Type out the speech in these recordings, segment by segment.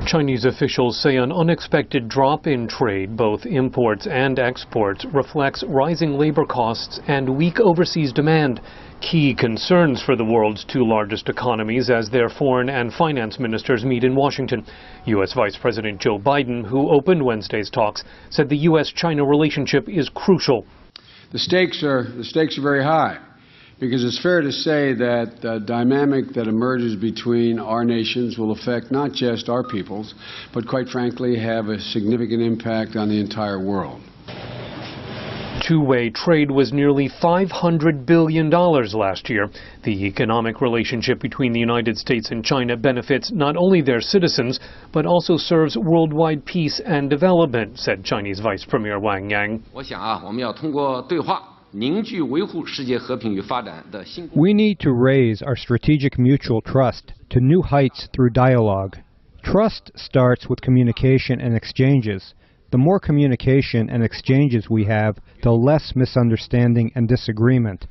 Chinese officials say an unexpected drop in trade, both imports and exports, reflects rising labor costs and weak overseas demand. Key concerns for the world's two largest economies as their foreign and finance ministers meet in Washington. U.S. Vice President Joe Biden, who opened Wednesday's talks, said the U.S.-China relationship is crucial. The stakes are very high, because it's fair to say that the dynamic that emerges between our nations will affect not just our peoples, but quite frankly have a significant impact on the entire world. Two-way trade was nearly $500 billion last year. The economic relationship between the United States and China benefits not only their citizens, but also serves worldwide peace and development, said Chinese Vice Premier Wang Yang. We need to raise our strategic mutual trust to new heights through dialogue. Trust starts with communication and exchanges. The more communication and exchanges we have, the less misunderstanding and disagreement.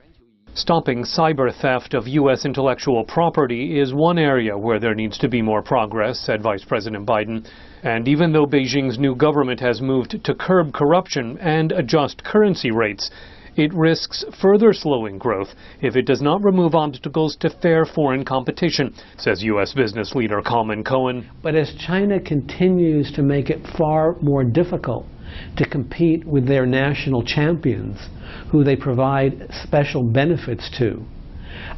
Stopping cyber theft of U.S. intellectual property is one area where there needs to be more progress, said Vice President Biden. And even though Beijing's new government has moved to curb corruption and adjust currency rates, it risks further slowing growth if it does not remove obstacles to fair foreign competition, says U.S. business leader Coleman Cohen. But as China continues to make it far more difficult to compete with their national champions, who they provide special benefits to,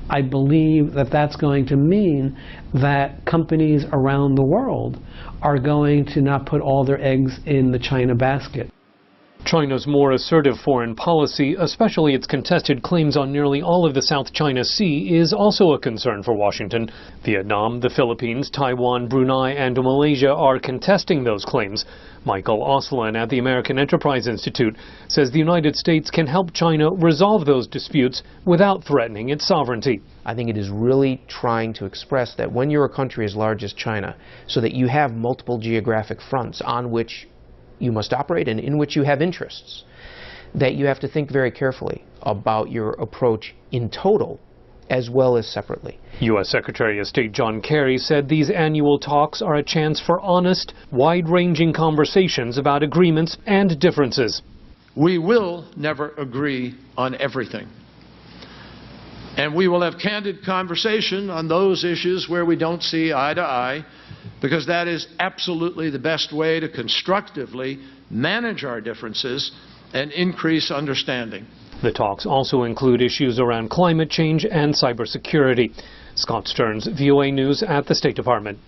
I believe that that's going to mean that companies around the world are going to not put all their eggs in the China basket. China's more assertive foreign policy, especially its contested claims on nearly all of the South China Sea, is also a concern for Washington. Vietnam, the Philippines, Taiwan, Brunei, and Malaysia are contesting those claims. Michael Oslan at the American Enterprise Institute says the United States can help China resolve those disputes without threatening its sovereignty. I think it is really trying to express that when you're a country as large as China, so that you have multiple geographic fronts on which you must operate and in which you have interests, that you have to think very carefully about your approach in total as well as separately. U.S. Secretary of State John Kerry said these annual talks are a chance for honest, wide-ranging conversations about agreements and differences. We will never agree on everything. And we will have candid conversation on those issues where we don't see eye to eye, because that is absolutely the best way to constructively manage our differences and increase understanding. The talks also include issues around climate change and cybersecurity. Scott Stearns, VOA News at the State Department.